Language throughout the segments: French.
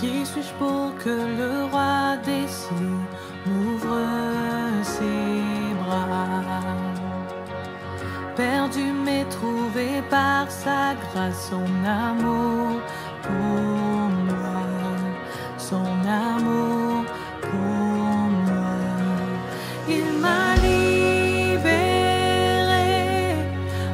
Qui suis-je pour que le roi des cieux m'ouvre ses bras? Perdu mais trouvé par sa grâce, son amour pour moi, son amour pour moi. Il m'a libéré,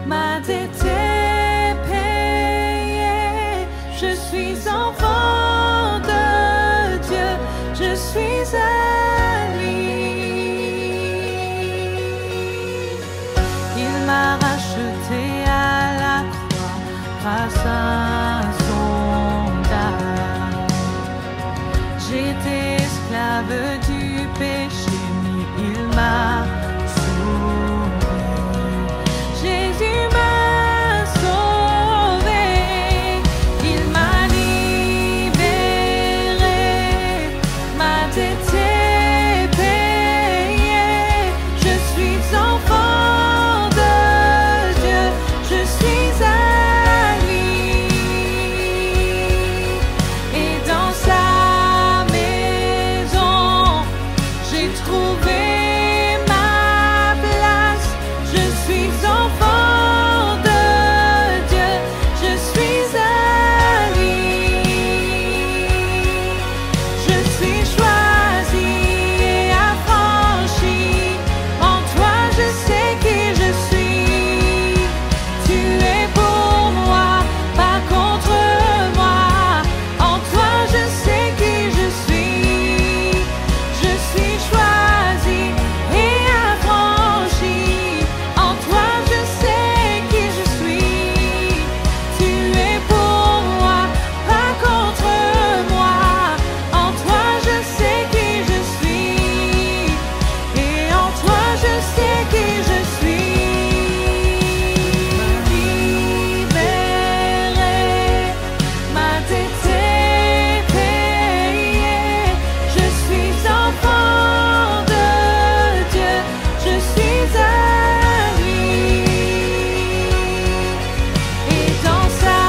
ma dette est payée. Je suis enfant de Dieu, je suis à lui. Il m'a racheté à la croix grâce à son âme. J'étais esclave du péché, mais il m'a sauvé. Jésus m'a sauvé. Il m'a libéré, ma dette est payée. Je suis enfant de Dieu, je suis à lui. Et dans sa maison, j'ai trouvé ma place. Je suis enfant de Dieu, je suis à lui. Je suis choisi et affranchi. En toi, je sais qui je suis. Tu es pour moi, pas contre moi. En toi, je sais qui je suis. Je suis choisi et affranchi. En toi, je sais qui je suis. Tu es pour moi, pas contre moi. En toi, je sais qui je suis. Et en toi, je sais qui je suis. Libéré, ma dette est payée. Je suis enfant de Dieu, je suis à lui. Et dans sa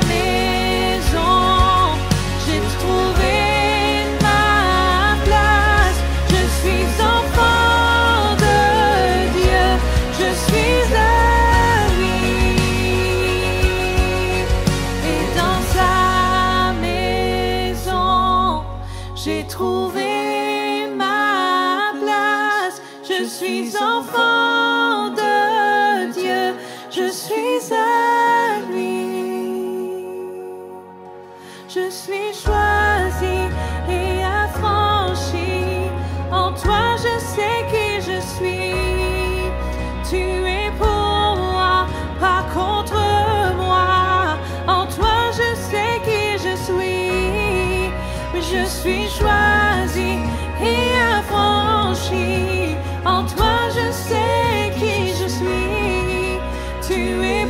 maison, j'ai trouvé ma place. Je suis enfant de Dieu, je suis à lui. Et dans sa maison, j'ai trouvé ma place. Je suis enfant de Dieu, je suis à lui. Je suis choisi et affranchi. En toi, je sais qui je suis. Tu es pour moi, pas contre moi. En toi, je sais qui je suis. Mais je suis choisi et affranchi. En toi, je sais qui je suis. Tu es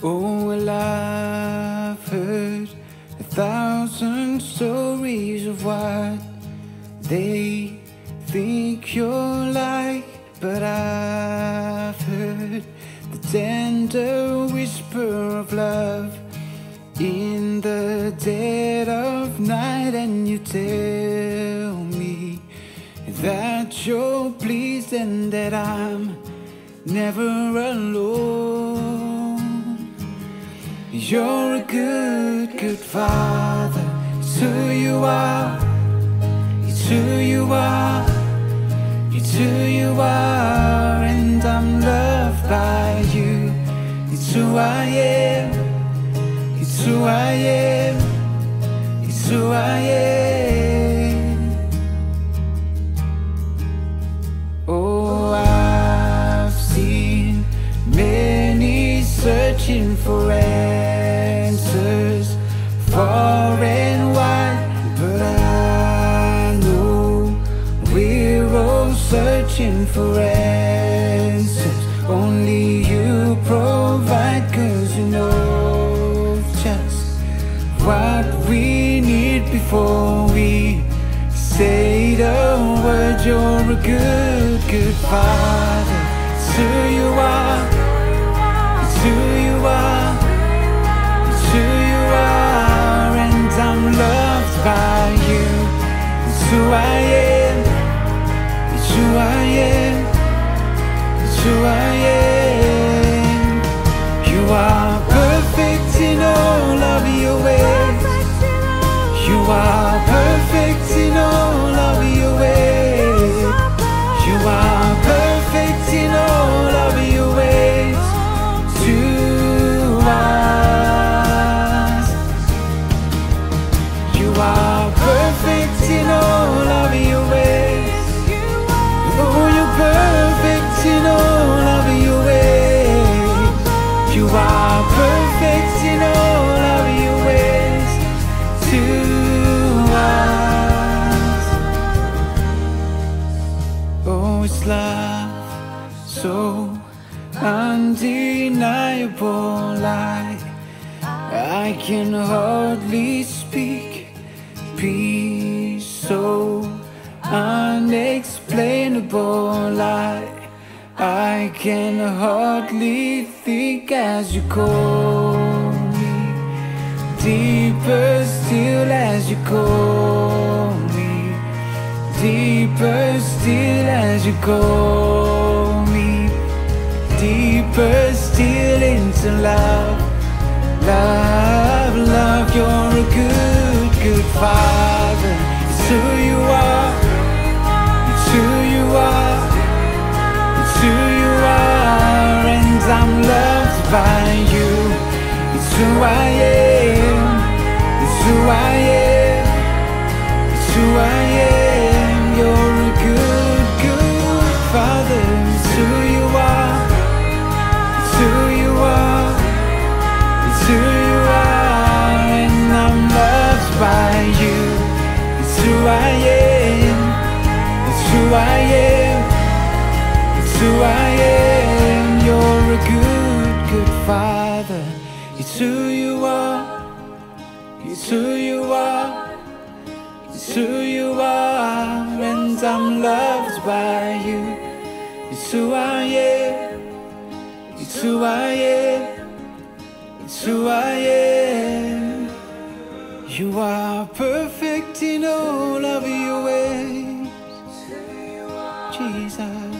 Oh, well, I've heard 1,000 stories of what they think you're like, but I've heard the tender whisper of love in the dead of night, and you tell me that you're pleased and that I'm never alone. You're a good, good father. It's who you are. It's who you are. It's who you are, and I'm loved by you. It's who I am. It's who I am. It's who I am. Oh, I've seen many searching for answers far and wide, but I know we're all searching for answers. Only you provide, 'cause you know just what we need before we say the word. You're a good, good father. It's who you are. It's who you are. It's who you are, and I'm loved by you. It's who I am. It's who I am. It's who I am. You are perfect in all of your ways. You are perfect in all of your ways. You are perfect in all of your ways to us. You are perfect in all of your ways. Oh, you're perfect in all of your ways. You are perfect in all of your ways to us. Oh, it's love so undeniable, I can hardly speak. Peace so unexplainable, I can hardly think as you call me. Deeper still as you call me. Deeper still as you call me. Deeper still into love. Love, love, you're a good, good father. It's who you are. It's who you are. It's who you are, and I'm loved by you. It's who I am. It's who I am. It's who I am. You're a good, good father. It's who you are. It's who you are. It's who you are, and I'm loved by you. It's who I am. It's who I am. It's who I am. You're a good, good father. It's who you are. It's who you are. It's who you are, and I'm loved by you. It's who I am. It's who I am. It's who I am. You are perfect in all of your ways, Jesus.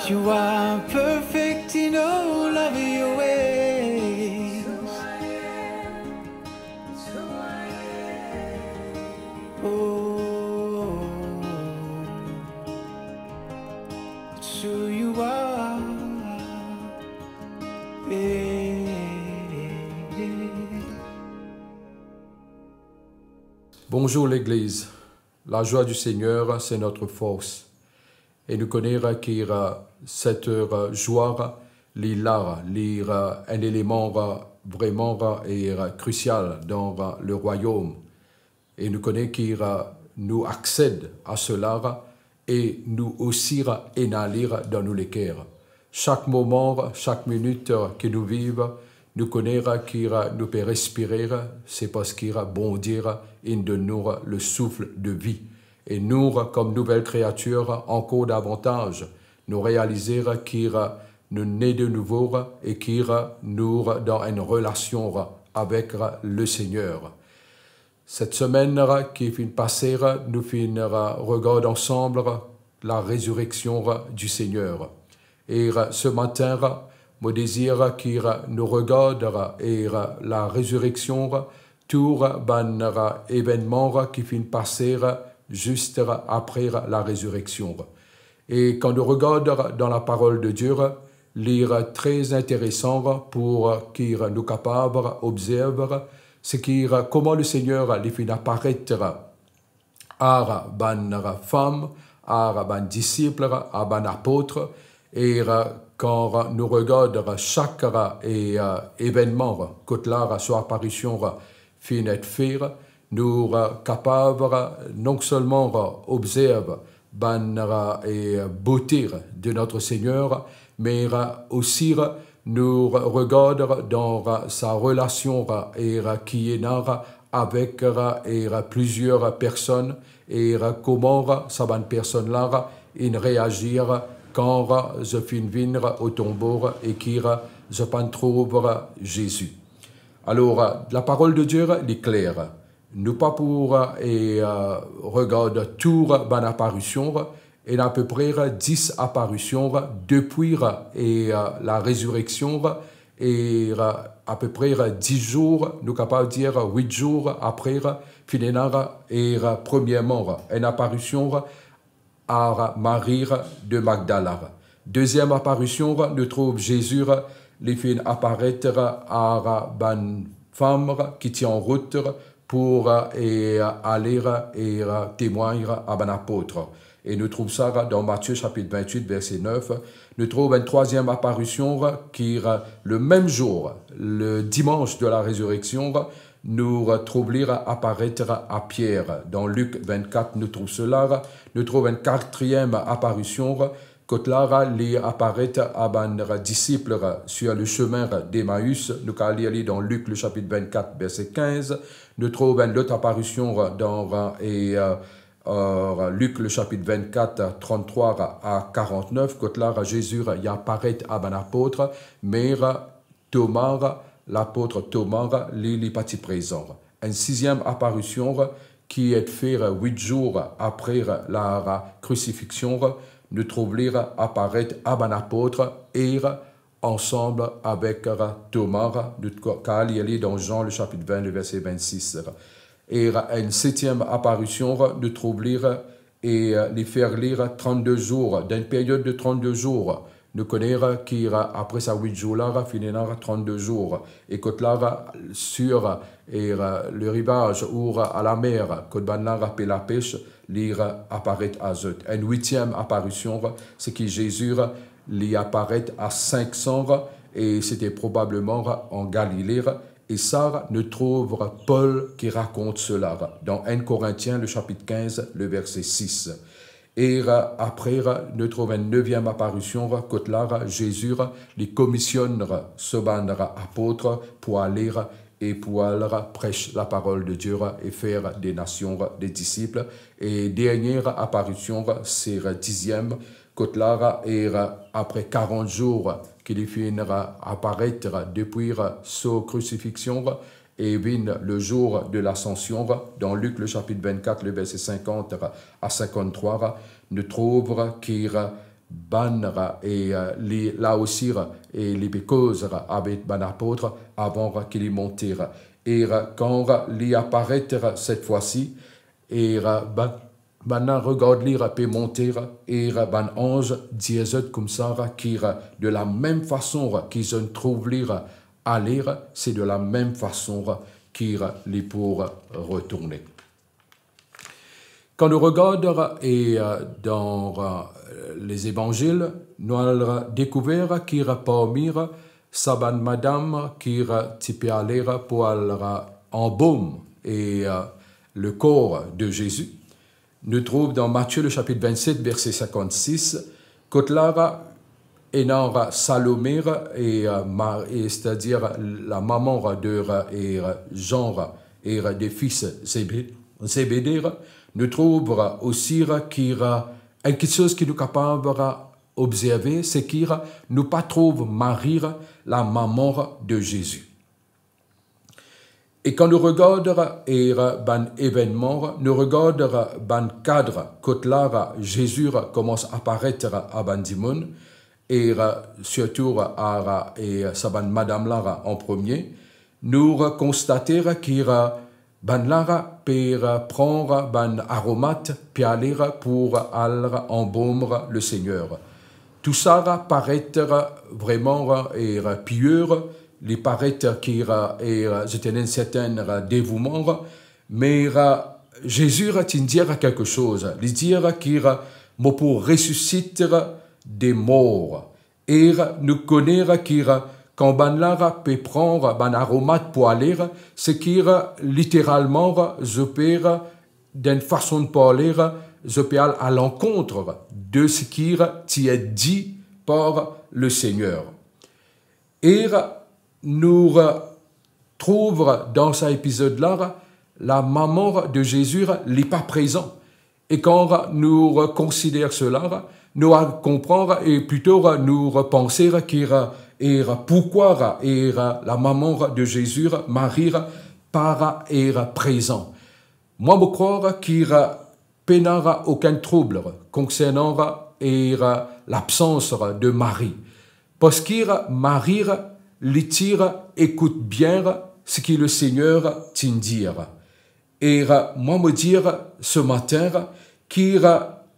You are perfect in all of your ways. Oh, it's who you are. Bonjour l'Église. La joie du Seigneur, c'est notre force. Et nous connaissons que cette joie est un élément vraiment crucial dans le royaume. Et nous connaissons que nous accèdons à cela et nous aussi inhaler dans nos cœurs. chaque moment, chaque minute que nous vivons, nous connaître qu'il nous peut respirer, c'est parce qu'il bondir, il donne le souffle de vie. Et nous, comme nouvelles créatures, encore davantage, nous réaliser qu'il nous naît de nouveau et qu'il nous dans une relation avec le Seigneur. Cette semaine qui vient de passer, nous regardons ensemble la résurrection du Seigneur. Et ce matin, mon désir qu'il nous regarde et la résurrection, tout événement qui vient de passer juste après la résurrection. Et quand nous regardons dans la parole de Dieu, lire très intéressant pour qu'il nous capable d'observer c'est comment le Seigneur les fait apparaître à ban femme, à ban disciple, à ban apôtre, et quand nous regardons chaque événement que là son apparition finit de faire, nous capables non seulement observer ban et beauté de notre Seigneur, mais aussi nous regardons dans sa relation qui est avec plusieurs personnes et comment ces personnes-là réagissent quand je finis au tombeau et qui je trouve Jésus. Alors, la parole de Dieu est claire. Nous pas pour regarder toute ban apparition, et à peu près 10 apparitions depuis la résurrection et à peu près 10 jours, nous sommes capables de dire 8 jours après, finalement, et premièrement, une apparition à Marie de Magdala. Deuxième apparition, nous trouvons Jésus, les fait apparaître à une femme qui tient en route pour aller et témoigner à un apôtre. Et nous trouvons ça dans Matthieu chapitre 28, verset 9. Nous trouvons une troisième apparition qui, le même jour, le dimanche de la résurrection, nous trouvons apparaître à Pierre. Dans Luc 24, nous trouvons cela. Nous trouvons une quatrième apparition quand là, il apparaît à un disciple sur le chemin d'Emmaüs. Nous allons lire dans Luc le chapitre 24, verset 15. Nous trouvons l'autre apparition dans Luc le chapitre 24, 33 à 49, quand là, Jésus y apparaît à un apôtre, mais Thomas, l'apôtre Thomas, il n'est pas présent. Une sixième apparition qui est faite 8 jours après la crucifixion, nous trouvons apparaître à un apôtre et ensemble avec Thomas, nous allons dans Jean le chapitre 20, le verset 26. Et une septième apparition, nous trouvons et les faire lire 32 jours, d'une période de 32 jours. Nous connaissons qu'après ces 8 jours-là, finalement 32 jours. Et quand là, sur le rivage ou à la mer, quand on a la pêche, lire apparaît à eux. Une huitième apparition, c'est que Jésus lui apparaît à 500 et c'était probablement en Galilée. Et ça, nous trouvons Paul qui raconte cela dans 1 Corinthiens, le chapitre 15, le verset 6. Et après, nous trouvons une neuvième apparition, quand là, Jésus les commissionne ce apôtre pour aller et pour aller prêcher la parole de Dieu et faire des nations des disciples. Et dernière apparition, c'est la 10e, quand là, et après 40 jours, qu'il finira apparaître depuis sa crucifixion et vient le jour de l'ascension. Dans Luc, le chapitre 24, le verset 50 à 53, nous trouvons qu'il banra et là aussi et les causes avec ban apôtre avant qu'il monte. Et quand il apparaît cette fois-ci, et maintenant, regarde lire peut monter et ban ange disait comme ça qui de la même façon qu'ils ont trouvé lire à lire, c'est de la même façon qu'ils les pour retourner. Quand nous regardons et dans les évangiles, nous avons découvert qu'il y a parmi Saban Madame qui peut aller pour embaumer et le corps de Jésus. Nous trouvons dans Matthieu le chapitre 27, verset 56, quand là, enant Salomé, et c'est-à-dire la maman de Jean et des fils Zébédée, nous trouvons aussi qu'il y a quelque chose qui nous est capable d'observer, c'est qu'il nous pas trouve Marie, la maman de Jésus. Et quand nous regardons ban événement, nous regardons ban cadre que là Jésus commence à apparaître à Bandimoun, et surtout à sa madame là en premier, nous constatons qu'il ban lara peut prendre ban aromate puis aller pour aller embaumer le Seigneur. Tout ça paraît vraiment pur, il paraît qu'il y a un certain dévouement, mais Jésus dit quelque chose. Il dit qu'il pour ressusciter des morts. Et nous connaissons qu'il quand Banlara peut prendre un aromate pour aller, c'est qu'il littéralement, je peux, d'une façon de parler, je peux aller à l'encontre de ce qui est dit par le Seigneur. Et nous trouvons dans cet épisode-là, la maman de Jésus n'est pas présente. Et quand nous considérons cela, nous comprenons et plutôt nous penser qu'il et pourquoi la maman de Jésus, Marie, para présent. Moi, je crois qu'il n'y a aucun trouble concernant l'absence de Marie. Parce que Marie, écoute bien ce que le Seigneur dit. Et moi, me dire ce matin qu'il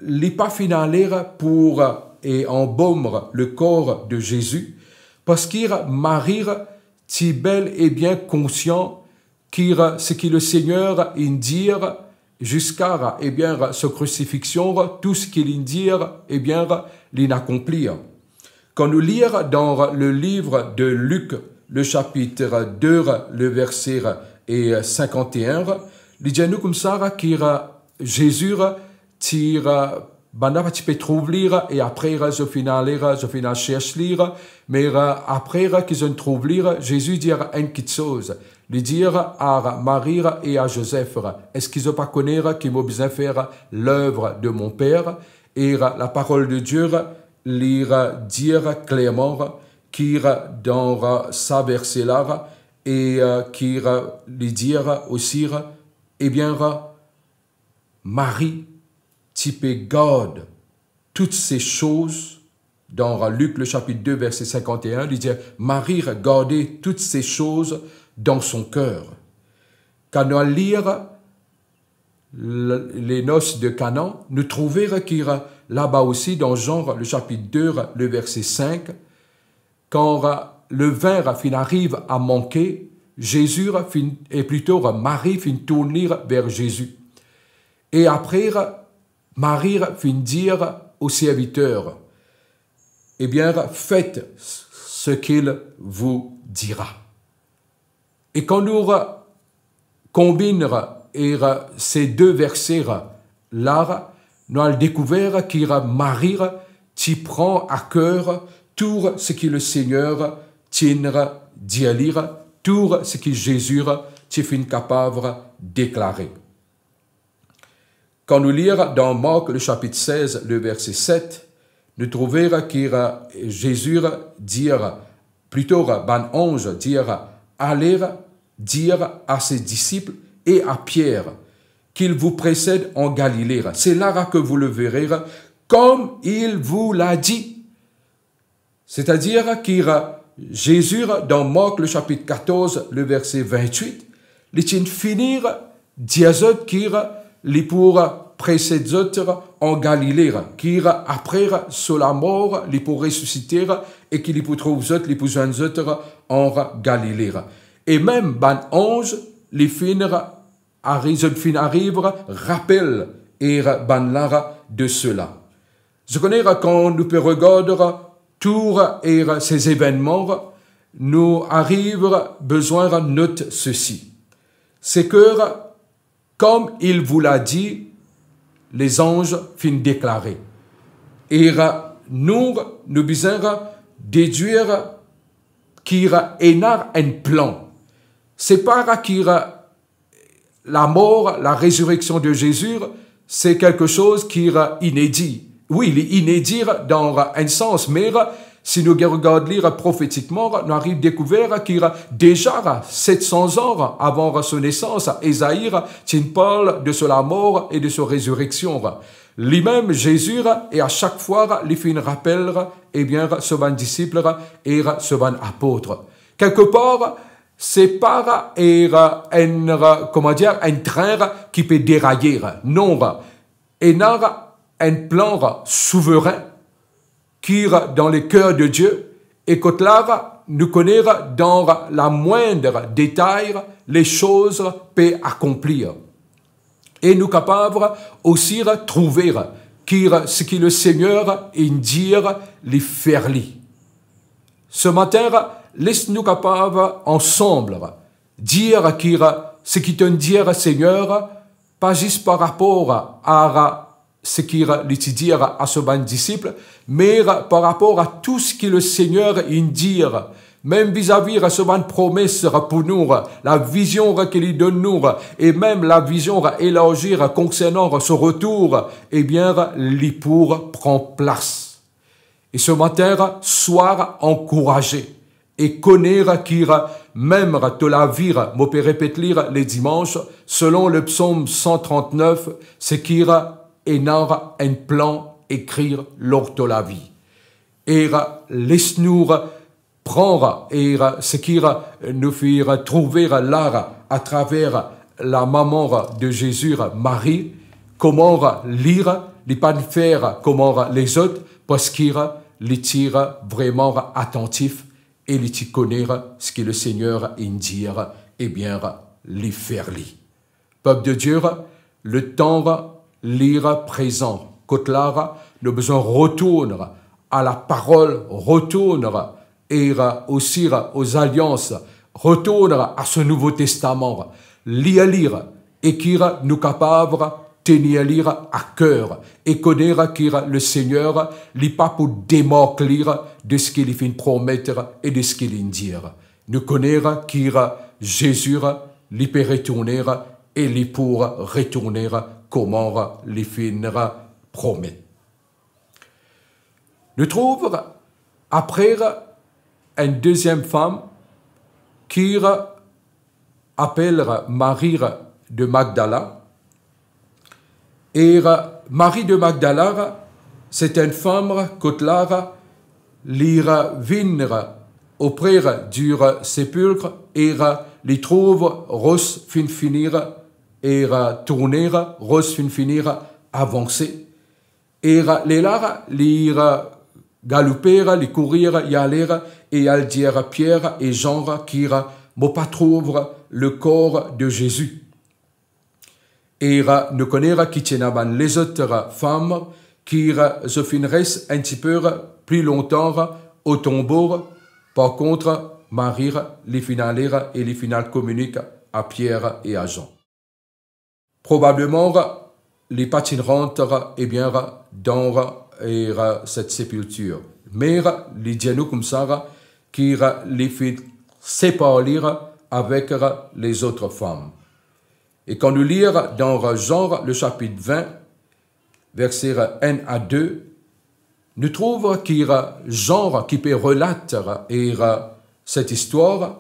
n'est pas finalaire pour embaumer le corps de Jésus, parce que Marie est bel et bien conscient que ce que le Seigneur dit jusqu'à sa crucifixion, tout ce qu'il dit, l'inaccomplir. Quand nous lisons dans le livre de Luc, le chapitre 2, le verset 51, il dit nous comme ça que Jésus tire banda tu peux trouver et après je finis cherche lire mais après qu'ils ont trouvé Jésus dit une petite chose lui dire à Marie et à Joseph est-ce qu'ils ont pas connaître qu'ils m'ont besoin faire l'œuvre de mon Père et la parole de Dieu lire dire clairement qui dans sa verset là et qui lui dire aussi eh bien Marie type garde toutes ces choses dans Luc le chapitre 2 verset 51 il dit Marie gardait toutes ces choses dans son cœur. Quand nous lisons les noces de Canaan, nous trouvons qu'il y a là-bas aussi dans Jean le chapitre 2 le verset 5 quand le vin arrive à manquer, Jésus et plutôt Marie finit tourner vers Jésus. Et après Marie finit dire au serviteur, eh bien, faites ce qu'il vous dira. Et quand nous combinons ces deux versets-là, nous avons découvert qu'il Marie qui prend à cœur tout ce que le Seigneur tient dit à lire, tout ce que Jésus est capable de déclarer. Quand nous lisons dans Marc le chapitre 16, le verset 7, nous trouvons que Jésus dit, plutôt ban ange dire, allez dire à ses disciples et à Pierre qu'il vous précède en Galilée. C'est là que vous le verrez, comme il vous l'a dit. C'est-à-dire que Jésus, dans Marc le chapitre 14, le verset 28, il tient finir diazot qu'il li pour précéder en Galilée, qui après sur la mort, li pour ressusciter et qui li pour trouver li pour joindre en Galilée. Et même ban ange li arrive rappel et ban lara de cela. Je connais quand nous peut regarder tous ces événements, nous arrive besoin de noter ceci. C'est que comme il vous l'a dit, les anges finissent déclarer. Et nous besoin déduire qu'il y a un plan. C'est pas qu'il la mort, la résurrection de Jésus, c'est quelque chose qui est inédit. Oui, il est inédit dans un sens, mais si nous regardons lire prophétiquement, nous arrivons à découvrir qu'il y a déjà 700 ans avant son naissance, Ésaïe parle de sa mort et de sa résurrection. Lui-même, Jésus, et à chaque fois, il fait un rappel, eh bien, ce van disciple et ce van apôtre. Quelque part, c'est pas un train qui peut dérailler. Non, il y a un plan souverain qui est dans le cœur de Dieu et que là, nous connaissons dans la moindre détail les choses peuvent accomplir. Et nous sommes capables aussi de trouver ce que le Seigneur dit les faire. Ce matin, laisse-nous capables ensemble dire ce qui te dit Seigneur, pas juste par rapport à ce qu'il dit à ce bon disciple, mais par rapport à tout ce que le Seigneur dit, même vis-à-vis de ce bonne promesse pour nous, la vision qu'il donne nous, et même la vision élargie concernant ce retour, eh bien, pour prendre place. Et ce matin, sois encouragé et connaître qu'il même de la vie, me peut répéter les dimanches, selon le psaume 139, c'est qu'il y a un plan écrire lors de la vie. Et laisse-nous prendre et ce qui nous fait trouver là à travers la maman de Jésus, Marie, comment lire, ne pas faire comme les autres, parce qu'il les tire vraiment attentif et les connaît ce que le Seigneur dit, et bien les faire. Peuple de Dieu, le temps lire présent. Quand là, nous besoin retourner à la parole, retourner et aussi aux alliances, retourner à ce Nouveau Testament, lire et qui nous capables tenir lire à cœur et connaître que le Seigneur n'est pas pour démontrer de ce qu'il fait promettre et de ce qu'il dit. Nous connaître que Jésus lui peut retourner et lui pour retourner comment les finira promet. Nous trouvons après une deuxième femme qui appelle Marie de Magdala. Et Marie de Magdala, c'est une femme qui vient auprès du sépulcre et les trouve rose finir et tourner, rose finir avancer. Et les là, les galoper, les courir, y aller et al dire Pierre et Jean qui ne pas trouver le corps de Jésus. Et nous connaissons qui tiennent les autres femmes qui se finissent un petit peu plus longtemps au tombeau. Par contre, Marie, les finales et les finales communiquent à Pierre et à Jean. Probablement, les patines rentrent eh bien, dans cette sépulture. Mais les dianos comme ça, qui les fait séparer avec les autres femmes. Et quand nous lisons dans Jean, le chapitre 20, versets 1 à 2, nous trouvons qu'il y a Jean qui peut relater cette histoire,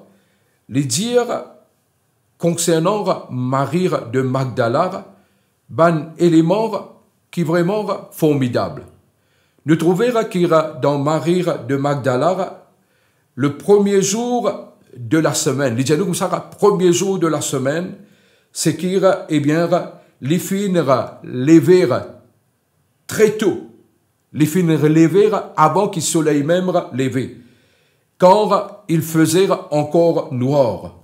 les dire concernant Marie de Magdala, un élément qui est vraiment formidable. Nous trouvons qu'il y a dans Marie de Magdala, le premier jour de la semaine, les dialogues comme ça, premier jour de la semaine, c'est qu'il eh bien, les filles lever très tôt. Les filles lever avant qu'il soleil même levé. Quand il faisait encore noir.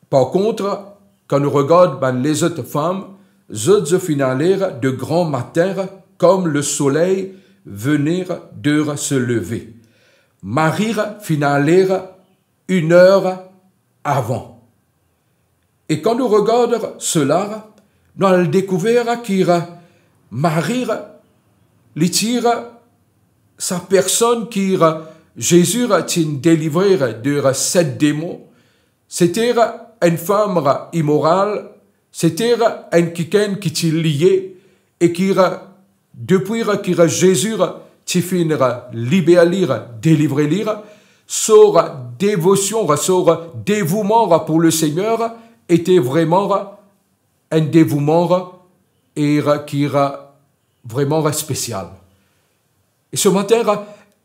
Par contre, quand nous regardons les autres femmes, elles finalèrent de grand matin comme le soleil venait de se lever. Marie finalèrent 1 heure avant. Et quand nous regardons cela, nous allons découvrir qu'il Marie les tire sa personne qui Jésus a délivré de 7 démons, c'était une femme immorale, c'était un quelqu'un qui t'est lié et qui depuis que Jésus t'est fait libérer, délivrer, son dévotion, son dévouement pour le Seigneur était vraiment un dévouement et qui era vraiment spécial. Et ce matin,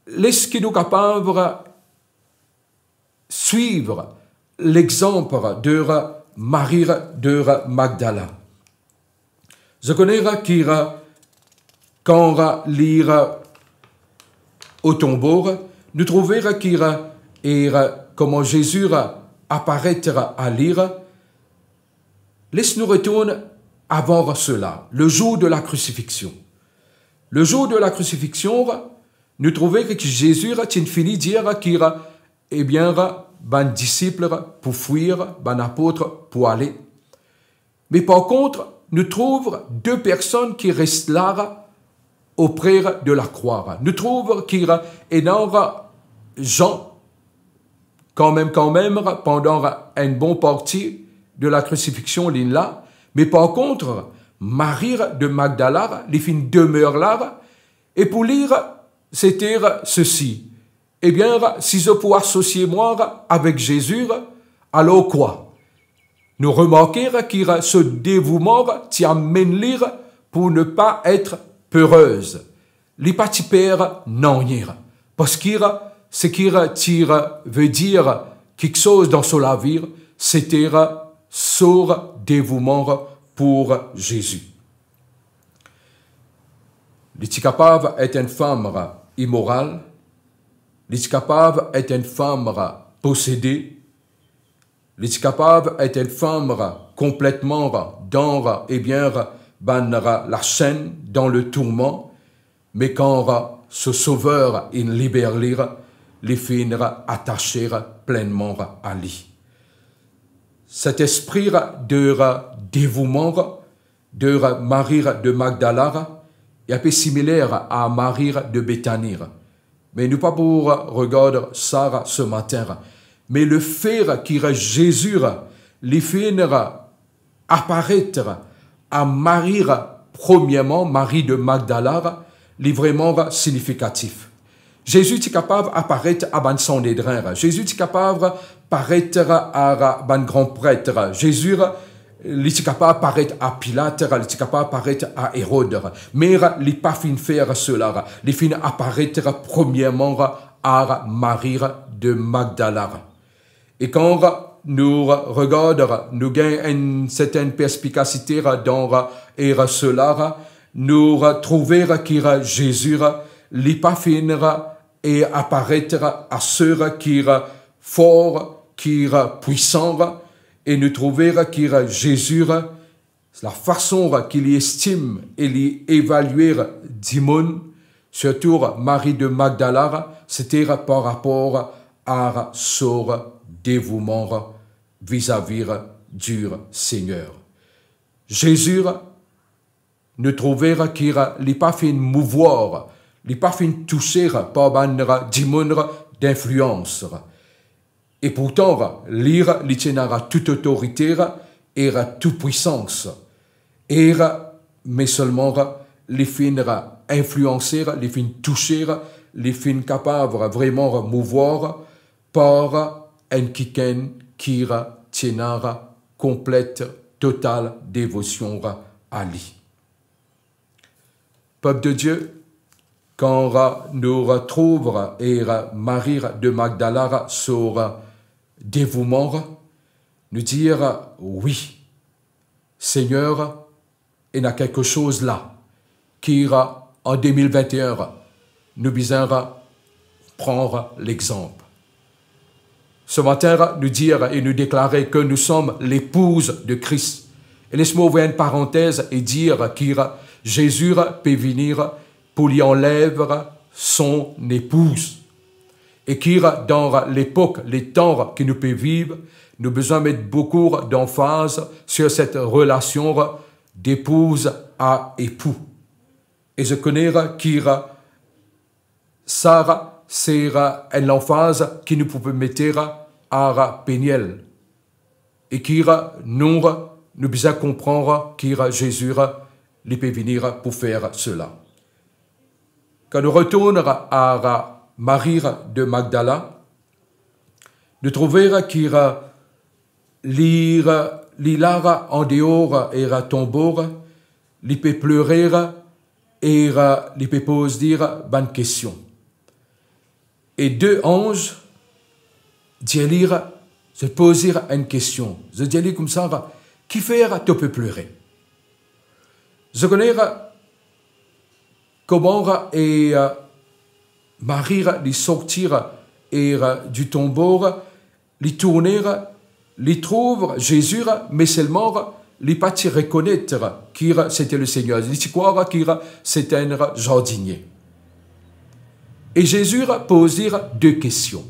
laisse nous capables suivre l'exemple de Marie de Magdala. Je connais qui quand lire au tombeau, nous trouvons qu'il et comment Jésus apparaît à lire. Laisse-nous retourner avant cela, le jour de la crucifixion. Le jour de la crucifixion, nous trouvons que Jésus a fini de dire qu'il eh bien, ben disciple pour fuir, ben apôtre pour aller. Mais par contre, nous trouvons 2 personnes qui restent là auprès de la croix. Nous trouvons qu'il y a Jean, quand même, pendant une bonne partie de la crucifixion, là. Mais par contre, Marie de Magdala, les filles demeurent là, et pour lire, c'était ceci. Eh bien, si je peux associer moi avec Jésus, alors quoi? Nous remarquons qu'il y a ce dévouement qui amène lire pour ne pas être peureuse. Les petits pères n'en rien. Parce que ce qui veut dire quelque chose dans son vie, c'était son dévouement pour Jésus. L'Itikapave est une femme immorale. L'Itikapave est une femme possédée. L'Itikapave est une femme complètement dans la chaîne, dans le tourment. Mais quand ce sauveur il libère les filles attachées pleinement à lui. Cet esprit de dévouement de Marie de Magdala est un peu similaire à Marie de Béthanie. Mais nous pas pour regarder ça ce matin. Mais le fait que Jésus les fait apparaître à Marie, premièrement, Marie de Magdala, est vraiment significatif. Jésus est capable d'apparaître à ban Sanhédrin. Jésus est capable d'apparaître à ban grand prêtre. Jésus est capable d'apparaître à Pilate. Il est capable d'apparaître à Hérode. Mais il n'est pas fin de faire cela. Il fin apparaître premièrement à Marie de Magdala. Et quand nous regardons, nous gagnons une certaine perspicacité dans cela, nous trouvons que Jésus n'est pas fin et apparaître à ceux qui sont forts, qui sont puissants, et nous trouvons que Jésus, la façon qu'il estime et l'évaluer du monde, surtout Marie de Magdala, c'était par rapport à son dévouement vis-à-vis du Seigneur. Jésus nous trouvons qu'il n'est pas fait mouvoir, il n'est pas fait toucher par des monde d'influence. Et pourtant, lire, il tient toute autorité et toute puissance. Et, mais seulement, les fins influencer, les fins toucher, les fins capables vraiment mouvoir par un quelqu'un qui tient complète, totale dévotion à lui. Peuple de Dieu, quand nous retrouvons et Marie de Magdala sur dévouement, nous dire oui, Seigneur, il y a quelque chose là qui en 2021 nous besoin prendre l'exemple. Ce matin, nous dire et nous déclarer que nous sommes l'épouse de Christ. Et laisse-moi ouvrir une parenthèse et dire que Jésus peut venir pour lui enlever son épouse. Et qui dans l'époque, les temps que nous pouvons vivre, nous besoin mettre beaucoup d'emphase sur cette relation d'épouse à époux. Et je connais qui ça, c'est l'emphase qui nous pouvait mettre à Péniel. Et qui nous besoin comprendre qui Jésus il peut venir pour faire cela. Quand nous retournons à Marie de Magdala, nous trouvons qu'il l'ira en dehors et tombeau, il peut pleurer et il peut poser bonne question. Et deux anges disent se poser une question. Je dis comme ça, qui fait tu peux pleurer? Je connais comment et Marie lui sortir et du tombeau, lui tourner, lui trouve Jésus, mais seulement lui pas reconnaître qui c'était le Seigneur. Il croit qu'il c'était un jardinier. Et Jésus pose deux questions.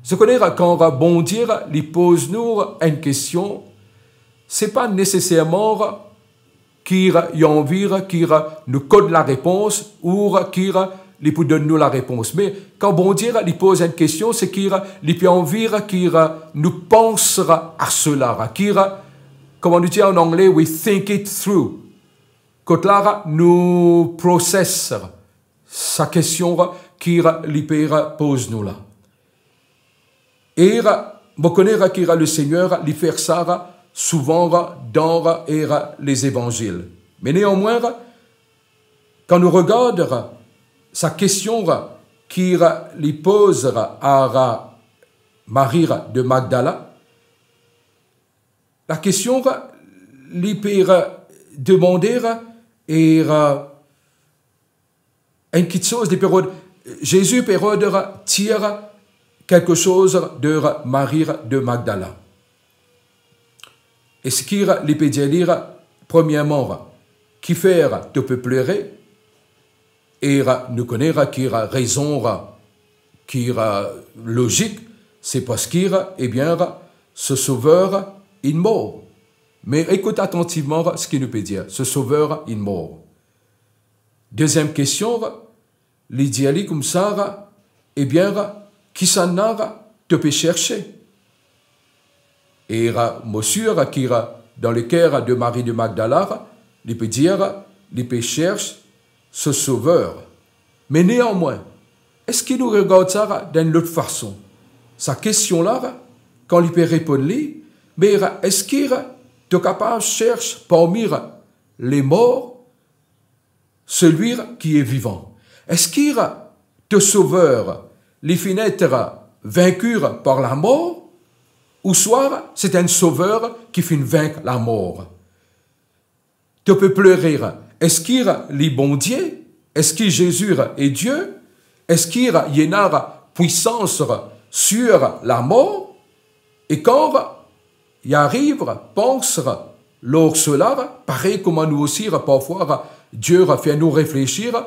Je connais quand bon Dieu lui pose nous une question, c'est pas nécessairement qu'il a envie qu'il nous code la réponse ou qu'il lui donne nous la réponse. Mais quand bon Dieu lui pose une question, c'est qu'il lui peut envie qu'il nous pensera à cela, qu'il, comme on dit en anglais, we think it through. Quand là nous processe sa question qu'il lui pose nous là. Et je connais que le Seigneur lui fait ça souvent dans les évangiles. Mais néanmoins, quand nous regardons sa question qu'il lui pose à Marie de Magdala, la question lui peut demander et une petite chose, Jésus peut tirer quelque chose de Marie de Magdala. Et ce qu'il lui peut dire, premièrement, qui faire te peut pleurer, et nous connaissons qu'il a raison, qu'il a logique, c'est parce qu'il, eh bien, ce sauveur, il mort. Mais écoute attentivement ce qu'il nous peut dire, ce sauveur, il mort. Deuxième question, l'idéal comme ça, eh bien, qui s'en a te peut chercher. Et monsieur qui dans le cœur de Marie de Magdala, il peut dire, il peut chercher ce sauveur. Mais néanmoins, est-ce qu'il nous regarde ça d'une autre façon? Sa question-là, quand il peut répondre, mais est-ce qu'il est capable de chercher parmi les morts celui qui est vivant? Est-ce qu'il est sauveur? Les fenêtres vaincues par la mort, ou soit c'est un sauveur qui finit vaincre la mort. Tu peux pleurer. Est-ce qu'il est bon Dieu? Est-ce que Jésus est Dieu? Est-ce qu'il y a une puissance sur la mort? Et quand il arrive, pense, lors cela, pareil comme nous aussi, parfois, Dieu fait nous réfléchir,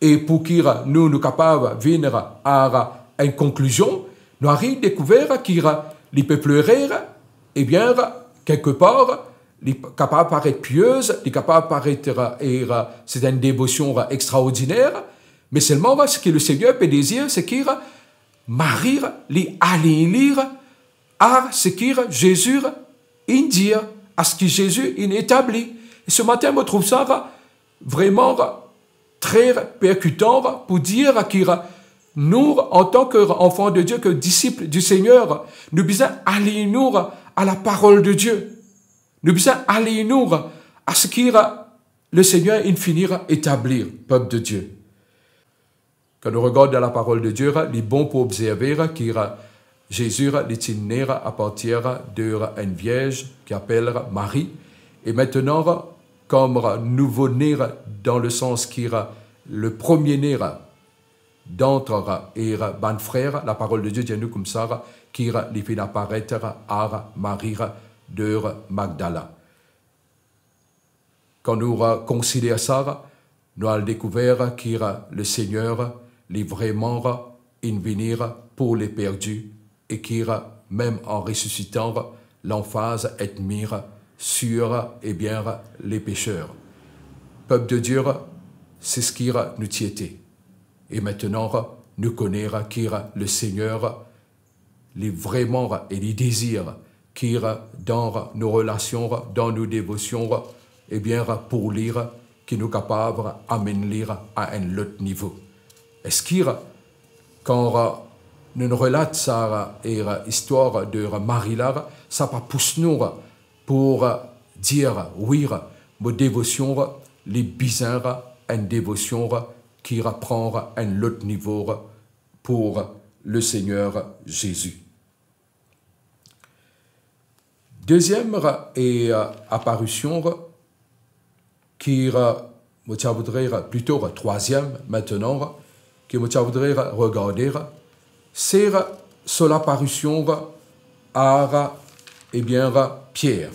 et pour qu'il nous capables de venir à une conclusion, nous avons découvert qu'il peut pleurer, et bien, quelque part, il est capable de paraître pieuse, il est capable de paraître, c'est une dévotion extraordinaire, mais seulement ce que le Seigneur peut désirer, c'est qu'il Marie allait lire à ce que Jésus dit, à ce que Jésus établit. Et ce matin, je trouve ça vraiment très percutant pour dire que nous, en tant qu'enfants de Dieu, que disciples du Seigneur, nous devons aller nous à la parole de Dieu. Nous devons aller nous à ce que le Seigneur finira établir, peuple de Dieu. Quand nous regardons la parole de Dieu, il est bon pour observer que Jésus est né à partir d'une vierge qui s'appelle Marie. Et maintenant, comme nouveau-né dans le sens qu'il est le premier-né d'entre et ban frère, la parole de Dieu dit nous comme ça, qu'il fait apparaître à Marie de Magdala. Quand nous considérons ça, nous avons découvert que le Seigneur est vraiment venir pour les perdus et qu'il, même en ressuscitant, l'emphase est mise sur les pécheurs. Peuple de Dieu, c'est ce qui nous tiétait. Et maintenant, nous connaître qui le Seigneur, les vraiment et les désirs qui dans nos relations, dans nos dévotions, et bien pour lire, qui nous capables d'amener à un autre niveau. Est-ce qu'il, quand nous relate ça et histoire de Marie-là, ça pas pousse nous pour dire oui, nos dévotions, les bizarres, une dévotion qui reprend un autre niveau pour le Seigneur Jésus. Deuxième apparition qui je voudrais plutôt troisième maintenant, que je voudrais regarder, c'est sur l'apparition à Pierre.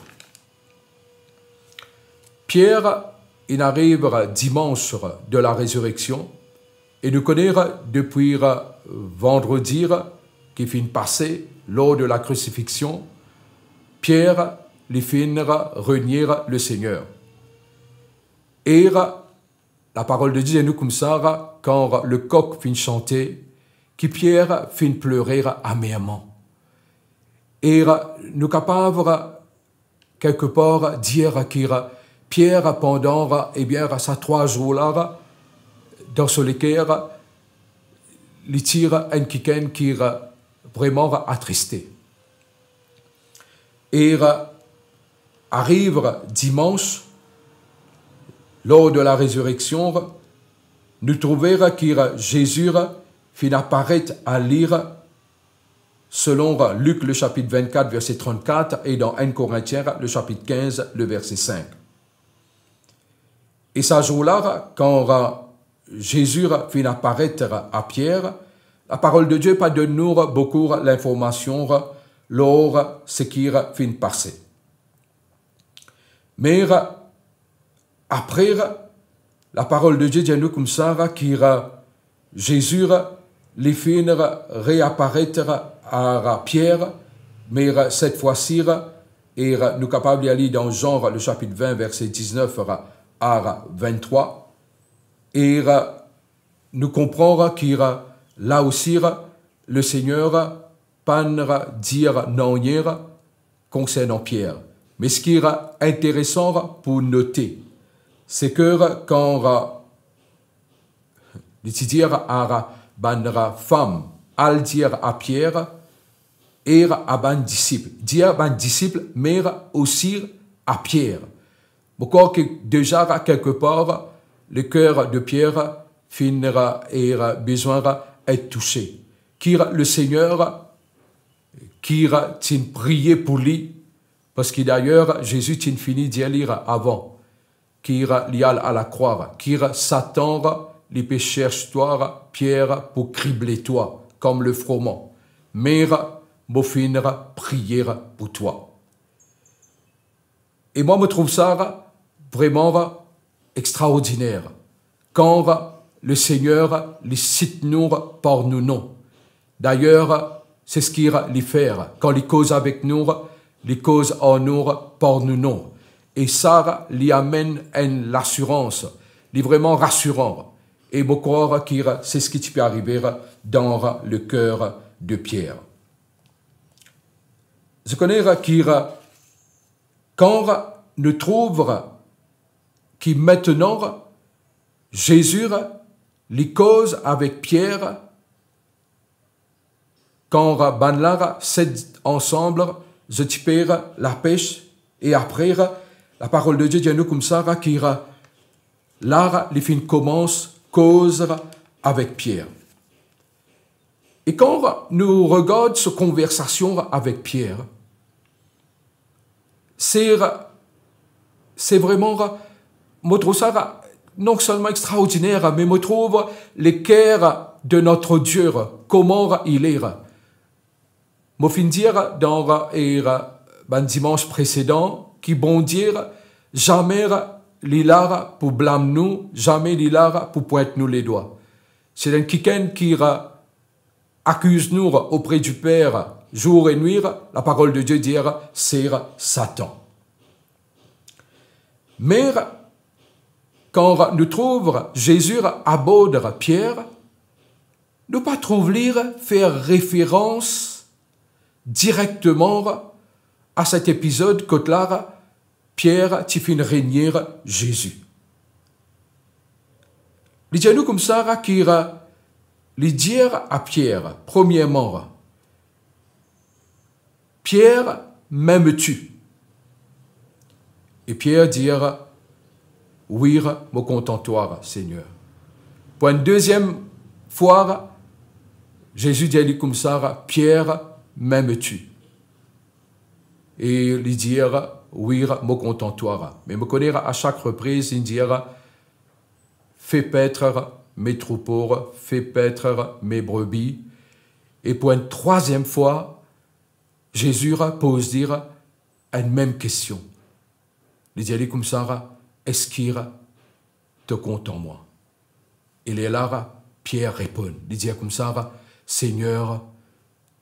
Pierre, il arrive dimanche de la résurrection et nous connaissons depuis vendredi qui finit passé lors de la crucifixion, Pierre les finira renier le Seigneur. Et la parole de Dieu nous comme ça, quand le coq finit chanter, que Pierre finit pleurer amèrement. Et nous capables quelque part dire que Pierre pendant ces 3 jours-là, dans ce lesquels il tire un kiken qui est vraiment attristé. Et arrive dimanche, lors de la résurrection, nous trouvons que Jésus finit apparaître à lire selon Luc le chapitre 24, verset 34, et dans 1 Corinthiens le chapitre 15, le verset 5. Et ce jour-là, quand Jésus finit apparaître à Pierre, la parole de Dieu pas de nous beaucoup l'information lors ce qui finit passer. Mais après, la parole de Dieu dit nous comme ça, que Jésus les finit réapparaître à Pierre, mais cette fois-ci, et nous sommes capables d'aller dans Jean, le chapitre 20, verset 19 à 23, et nous comprenons que là aussi, le Seigneur pas dire non hier concernant Pierre. Mais ce qui est intéressant pour noter, c'est que quand dire à la femme, al dire à Pierre, et à ban disciple, dire ban disciple, mais aussi à Pierre. Pourquoi que déjà quelque part le cœur de Pierre finira et besoin d'être touché. Qui le Seigneur qui t'a prié pour lui, parce que d'ailleurs Jésus t'a fini d'y aller avant, qui y a à la croix, qui Satan les pécheurs toi Pierre pour cribler toi comme le froment, mais pour finir prier pour toi. Et moi, je trouve ça vraiment extraordinaire. Quand le Seigneur les cite nous par nos noms. D'ailleurs, c'est ce qu'il les fait. Quand il cause avec nous, il cause en nous par nos noms. Et ça lui amène une assurance. Il est vraiment rassurant. Et je crois que c'est ce qui peut arriver dans le cœur de Pierre. Je connais que quand nous trouvons que maintenant Jésus les cause avec Pierre, quand Banlara s'aide ensemble, je tire la pêche et après la parole de Dieu dit nous comme ça que là les filles commencent cause avec Pierre. Et quand nous regardons cette conversation avec Pierre, c'est vraiment, je trouve ça non seulement extraordinaire, mais je trouve le cœur de notre Dieu, comment il est. Je finis dire dans le dimanche précédent, qui bon dire, jamais l'hilar pour blâmer nous, jamais l'hilar pour pointer nous les doigts. C'est un quelqu'un qui accuse nous auprès du Père jour et nuit, la parole de Dieu dit c'est Satan. Mais quand nous trouvons Jésus aborde Pierre, nous pas trop lire faire référence directement à cet épisode que là, Pierre t'y fait régner Jésus. Il dit à nous comme ça qu'il lui dire à Pierre, premièrement, Pierre, m'aimes-tu? Et Pierre dire, oui, me contentoir, Seigneur. Pour une deuxième fois, Jésus dit à lui comme ça, Pierre, m'aimes-tu? Et lui dire, oui, me contentoir. Mais me connaître à chaque reprise, il dire, fais paître mes troupeaux, fais paître mes brebis. Et pour une troisième fois, Jésus pose dire une même question. Il dit comme ça, est-ce qu'il te compte en moi? Et là, Pierre répond. Il dit comme ça, Seigneur,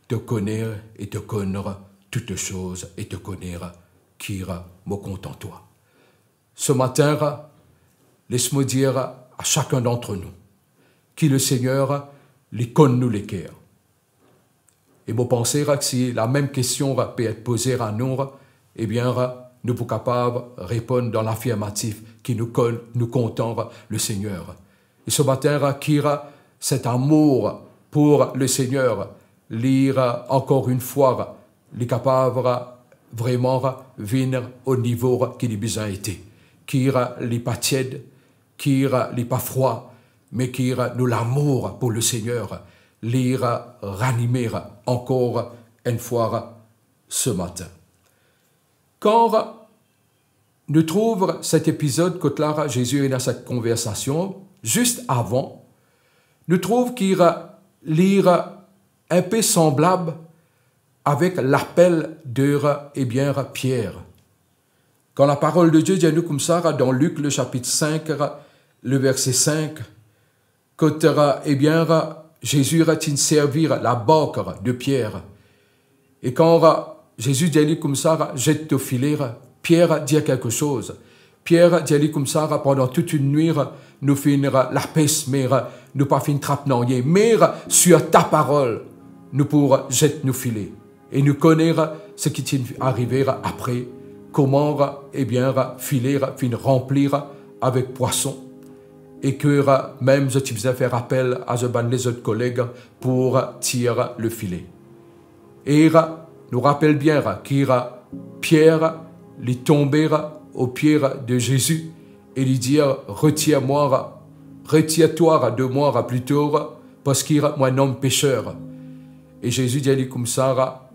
te connaître et te connaître toutes choses et te connaître qui me compte en toi. Ce matin, laisse-moi dire à chacun d'entre nous qui le Seigneur les connaît nous les cœurs. Et vous pensez que si la même question peut être posée à nous, eh bien, nous sommes capables de répondre dans l'affirmatif qui nous contente le Seigneur. Et ce matin, qui cet amour pour le Seigneur, lire encore une fois, les capable vraiment venir au niveau qu'il a besoin été, qui n'est pas tiède, qui n'est pas froid, mais qui nous l'amour pour le Seigneur, lire ranimer encore une fois ce matin. Quand nous trouvons cet épisode que là, Jésus est dans cette conversation, juste avant, nous trouvons qu'il lire un peu semblable avec l'appel de Pierre. Quand la parole de Dieu dit à nous comme ça, dans Luc, le chapitre 5, le verset 5, que Jésus a servir la barque de Pierre. Et quand Jésus dit comme ça, jette au filet, Pierre dit quelque chose. Pierre dit comme ça, pendant toute une nuit, nous finira la peste, mais nous pas fin trappe non, mais sur ta parole, nous pourrons jeter nos filets. Et nous connaître ce qui arrivera après, comment, filer, fin remplir avec poisson. Et que même je faisais faire appel à les autres collègues pour tirer le filet. Et nous rappelle bien qu'il Pierre lui tombait aux pieds de Jésus et lui dit retire-toi de moi plutôt parce qu'il est un homme pécheur. Et Jésus dit comme ça,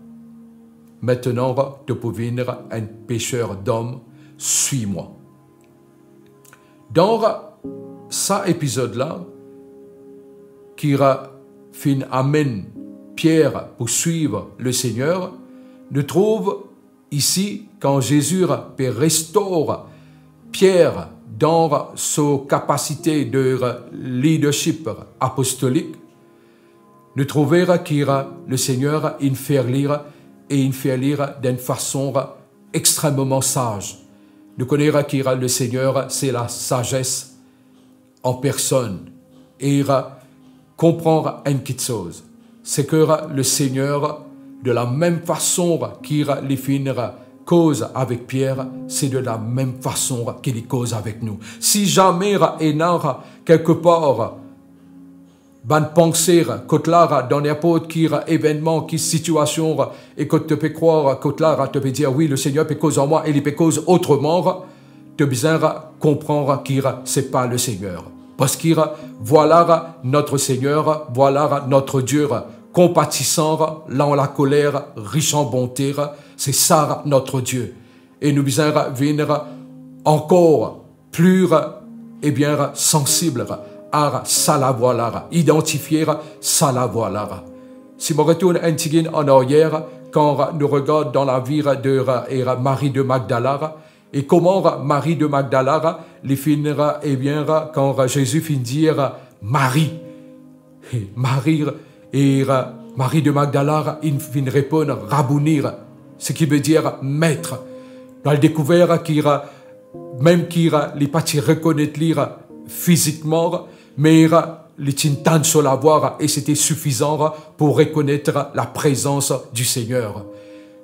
maintenant tu peux venir un pécheur d'homme, suis-moi. Dans cet épisode-là, qui amène Pierre pour suivre le Seigneur, nous trouve ici quand Jésus peut restaurer Pierre dans sa capacité de leadership apostolique. Nous trouvons que le Seigneur il fait lire d'une façon extrêmement sage. Nous connaissons que le Seigneur c'est la sagesse en personne. Et comprendre une petite chose, c'est que le Seigneur, de la même façon qu'il les finira cause avec Pierre, c'est de la même façon qu'il cause avec nous. Si jamais il y a quelque part bonne pensée que là dans n'importe quel événement, quelle situation, et que tu peux croire que là tu peux dire oui, le Seigneur peut cause en moi et il peut cause autrement, tu as besoin de comprendre qu'il c'est pas le Seigneur. Parce que voilà notre Seigneur, voilà notre Dieu, compatissant, lent la colère, riche en bonté, c'est ça notre Dieu. Et nous devons venir encore plus sensible à ça la voilà, identifier ça la voilà. Si je retourne un petit peu en arrière, quand nous regardons dans la vie de Marie de Magdala, et comment Marie de Magdala les finira, quand Jésus finit dire Marie. Et Marie de Magdala, il finit répondre Rabounir, ce qui veut dire maître. Dans le découvert même qu'il n'est pas reconnaître lire physiquement, mais l'Itintan sur la voie et c'était suffisant pour reconnaître la présence du Seigneur.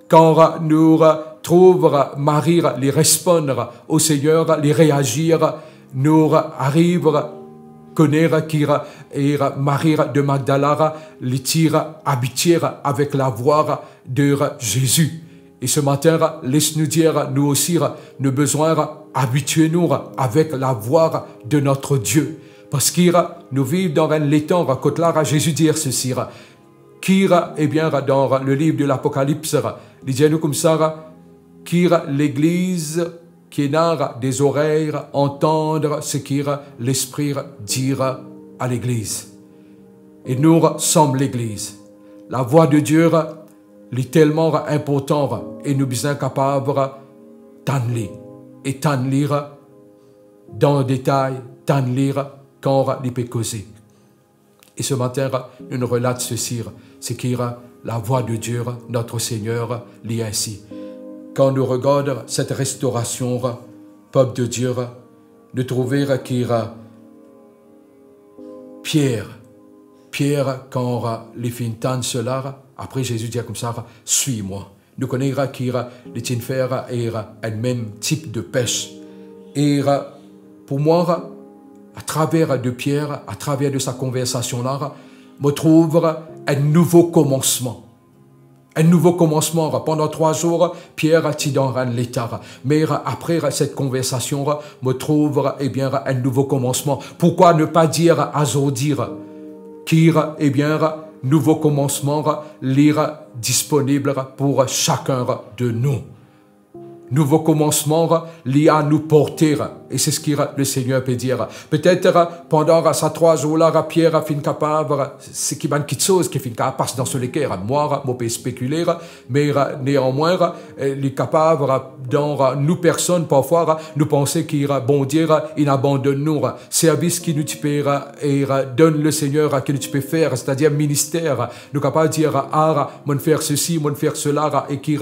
Quand nous trouvons Marie, les répondre au Seigneur, les réagir, nous arrivons à connaître qui est Marie de Magdala, les tire habituer avec la voix de Jésus. Et ce matin, laisse-nous dire, nous aussi, nous besoin habituer-nous avec la voix de notre Dieu. Parce que nous vivons dans un temps, quand là, Jésus dit ceci, qui est bien dans le livre de l'Apocalypse, il dit nous comme ça, qui l'Église qui n'a des oreilles entendre ce que l'Esprit dit à l'Église. Et nous sommes l'Église. La voix de Dieu est tellement importante et nous sommes capables d'en et d'en lire dans le détail, d'en lire quand il peut causer. Et ce matin, nous nous relate ceci, c'est que la voix de Dieu, notre Seigneur, lit ainsi. Quand nous regardons cette restauration, peuple de Dieu, nous trouvons qu'il y a Pierre, quand les fintan cela, après Jésus dit comme ça, suis-moi. Nous connaissons qu'il y a les tinfers et un même type de pêche. Et pour moi, à travers de Pierre, à travers de sa conversation-là, me trouve un nouveau commencement. Un nouveau commencement. Pendant 3 jours, Pierre a tiré dans l'état. Mais après cette conversation, me trouve un nouveau commencement. Pourquoi ne pas dire aujourd'hui qu'il nouveau commencement lire disponible pour chacun de nous. Nouveau commencement lié à nous porter. Et c'est ce que le Seigneur peut dire. Peut-être pendant ces 3 jours-là, Pierre a fini capable, c'est qu'il y a une petite chose qui finit capable passer dans ce l'équerre. Moi, je peux spéculer, mais néanmoins, il est capable, dans nous personnes, parfois, nous penser qu'il bon Dieu, il abandonne nous. Service qui nous peut et donne le Seigneur qui nous peut faire, c'est-à-dire ministère. Nous capables de dire, mon faire ceci, mon faire cela, et qui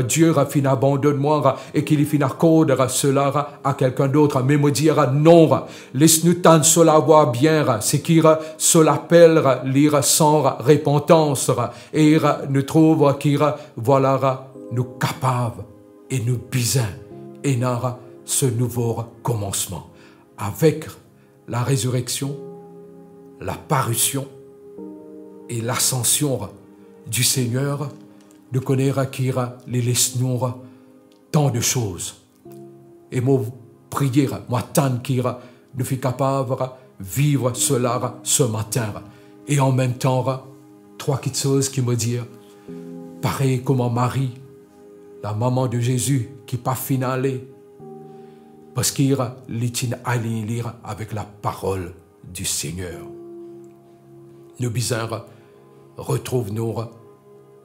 Dieu finit abandonne moi et qu'il finit accorde cela à quelqu'un d'autre, mais me dire non, laisse-nous tant cela voir bien, c'est qu'il se l'appelle lire sans repentance et nous trouve qu'il voilà nous capables et nous bisons et n'aura ce nouveau commencement avec la résurrection, la parution et l'ascension du Seigneur. Nous connaîtrons qu'il les laisse-nous tant de choses. Et mon prière, moi tant qu'il nous fait capable de vivre cela ce matin. Et en même temps, 3 petites choses qui me disent, pareil comme Marie, la maman de Jésus, qui n'est pas finale, parce qu'il est aligné avec la parole du Seigneur. Nous besoin retrouve-nous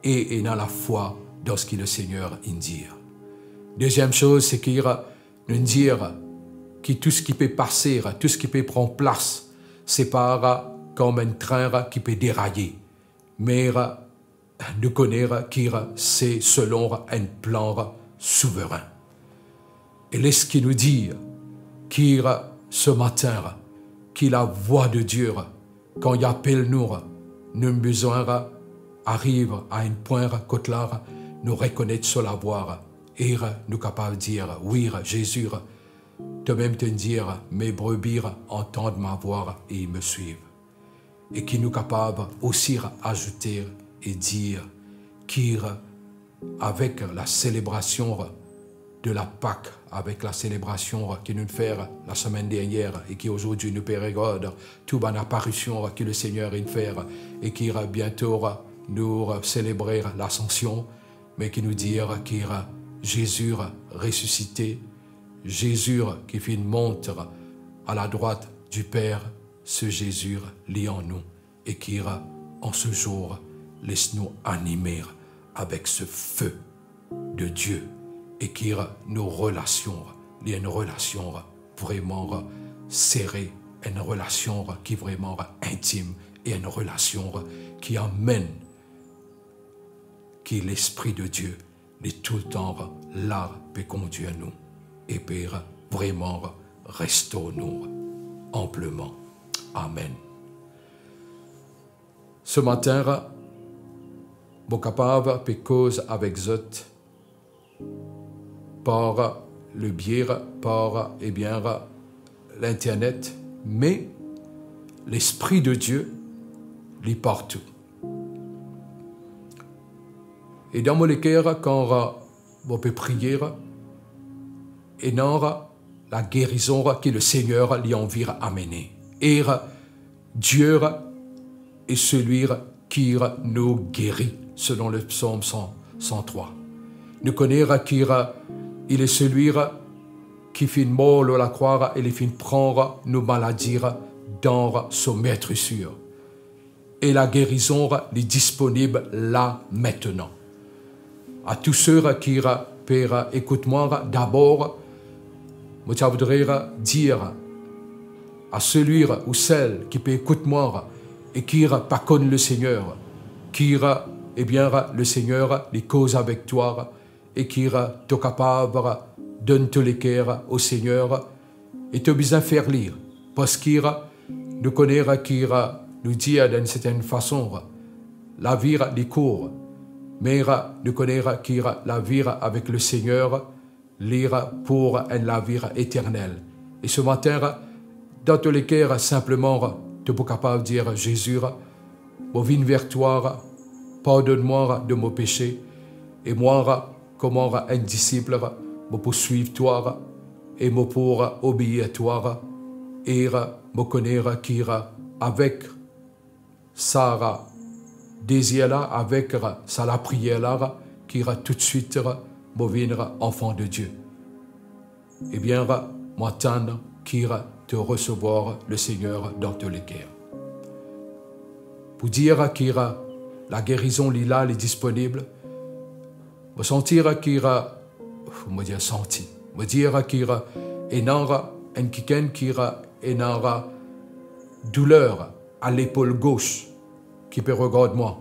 et dans la foi dans ce que le Seigneur dit. Deuxième chose, c'est qu'il nous dire que tout ce qui peut passer, tout ce qui peut prendre place, c'est pas comme un train qui peut dérailler, mais de connaître que c'est selon un plan souverain. Et laisse qui nous dit qu'il ce matin, que la voix de Dieu, quand il appelle nous besoin arrive à un point que là, nous reconnaître sur la voix et nous capables de dire, oui, Jésus, de même te dire, mes brebis entendent ma voix et ils me suivent. Et qui nous capables aussi ajouter et dire qu'avec la célébration de la Pâque, avec la célébration que nous faisons la semaine dernière et qui aujourd'hui nous regarde, toute une apparition que le Seigneur a fait et qui bientôt nous célébrer l'ascension, mais qui nous dit que Jésus ressuscité, Jésus qui fait une monte à la droite du Père, ce Jésus lit en nous et qui en ce jour laisse-nous animer avec ce feu de Dieu et qui nos relations, il y a une relation vraiment serrée, une relation qui est vraiment intime et une relation qui amène que l'Esprit de Dieu est tout le temps là pour conduire nous et pour vraiment restaurer nous amplement. Amen Ce matin, mon capable peut cause avec Zot par le biais, par l'Internet, mais l'Esprit de Dieu est partout. Et dans mon cœur, quand on peut prier, et dans la guérison que le Seigneur lui envie amener. Et Dieu est celui qui nous guérit, selon le psaume 103. Nous connaissons qu'il est celui qui finit mort à la croix et il finit prendre nos maladies dans son maîtressure. Et la guérison est disponible là maintenant. À tous ceux qui peuvent écouter-moi, d'abord, je voudrais dire à celui ou celle qui peut écouter moi et qui pas connaît le Seigneur, qui le Seigneur les cause avec toi et qui est capable de donner tous les cœurs au Seigneur et tu as besoin de faire lire parce qu'il nous connaît qui nous dit d'une certaine façon la vie des cours, mais nous connaît qui la vie avec le Seigneur lire pour la vie éternelle. Et ce matin, dans tous les cœurs, simplement, tu es capable de dire, Jésus, je viens vers toi, pardonne-moi de mon péché, et moi, comme un disciple, je peux suivre toi, et je peux obéir à toi, et je connais qui, avec sa désir-là, avec sa la prière-là, qui ira tout de suite, devenir enfant de Dieu. Eh bien, m'attendre qui ira te recevoir le Seigneur dans tous les cœurs. Pour dire qu'il la guérison là est disponible, me sentir qu'il me dire senti, me dire qu'il y a un quelqu'un qui a une douleur à l'épaule gauche qui peut regarder moi,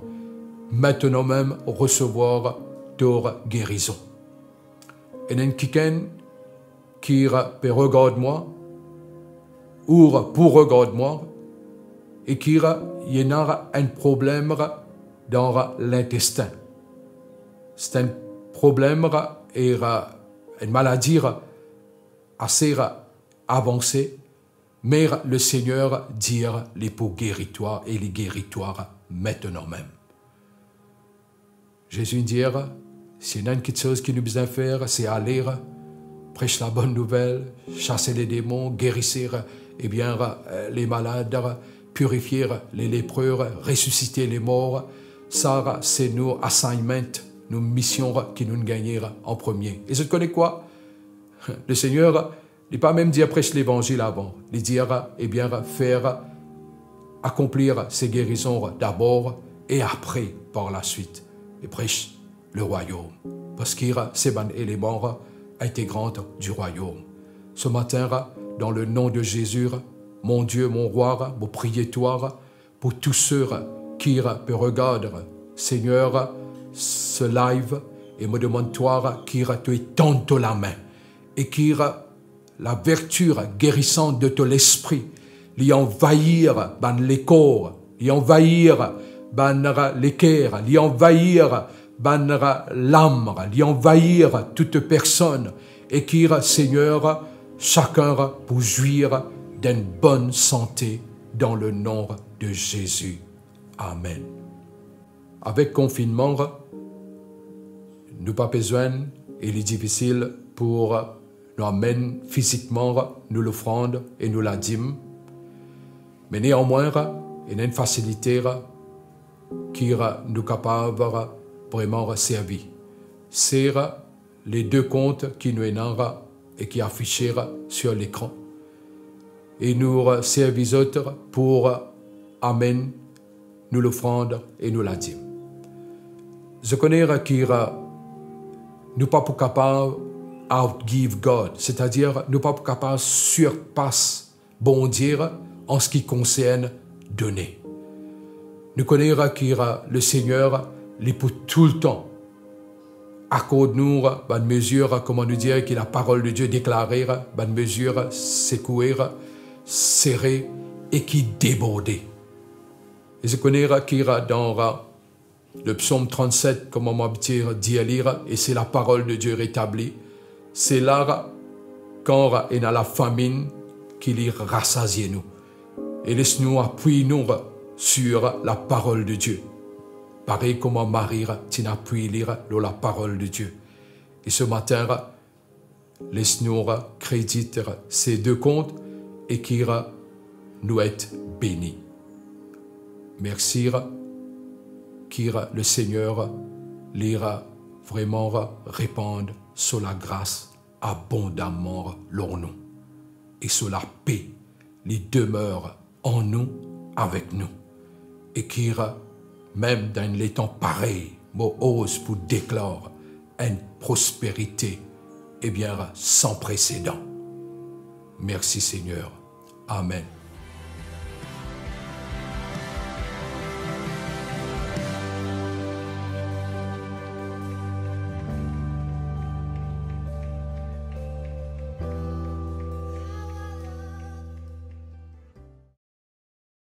maintenant même recevoir de guérison. Et un quelqu'un qui peut regarder moi, ou pour regarder moi, et qui y a un problème dans l'intestin. C'est un problème et une maladie assez avancée, mais le Seigneur dit les pour guérir-toi et les guérir-toi maintenant même. Jésus dit, s'il y a quelque chose qui nous besoin faire, c'est aller prêcher la bonne nouvelle, chasser les démons, guérir les malades, purifier les lépreux, ressusciter les morts. Ça, c'est nos assignments, nos missions qui nous gagnent en premier. Et je connais quoi? Le Seigneur, il n'est pas même dit prêcher l'évangile avant. Il dit, faire accomplir ces guérisons d'abord et après, par la suite, et prêche le royaume. Parce qu'il y a ces éléments intégrants du royaume. Ce matin, dans le nom de Jésus, mon Dieu, mon roi, je prie toi pour tous ceux qui regardent, Seigneur, ce live, et me demande toi qui te tente la main et qui la vertu guérissante de ton esprit, lui envahir les corps, lui envahir les cœurs, lui envahir l'âme, lui envahir toute personne, et qui, Seigneur, chacun pour jouir d'une bonne santé dans le nom de Jésus. Amen. Avec confinement, nous pas besoin, il est difficile pour nous amener physiquement nous l'offrande et nous la dîme, mais néanmoins, il y a une facilité qui nous capable vraiment servir. C'est les deux comptes qui nous sont et qui affichent sur l'écran. Et nous servons pour amener nous l'offrande et nous la dîme. Je connais qui nous pas capables outgive God, c'est-à-dire nous pas capables surpasser bon Dieu en ce qui concerne donner. Nous connaissons qui le Seigneur les pour tout le temps. Accorde-nous une mesure, comment nous dire, que la parole de Dieu déclarée, une mesure secouée, serrée et qui débordait. Et je connais qu'il dans le psaume 37, comme on m'a dit à lire, et c'est la parole de Dieu rétablie. C'est là, quand il y a la famine, qu'il rassasie nous. Et laisse-nous appuyer nous sur la parole de Dieu. Pareil comme Marie, tu appuies lire la parole de Dieu. Et ce matin, laisse-nous créditer ces deux comptes et qu'il nous être bénis. Merci, qu'il le Seigneur l'ira vraiment répandre sur la grâce abondamment leur nom. Et sur la paix, les demeure en nous, avec nous. Et qu'il même dans les temps pareils, moi ose pour déclarer une prospérité, eh bien, sans précédent. Merci Seigneur. Amen.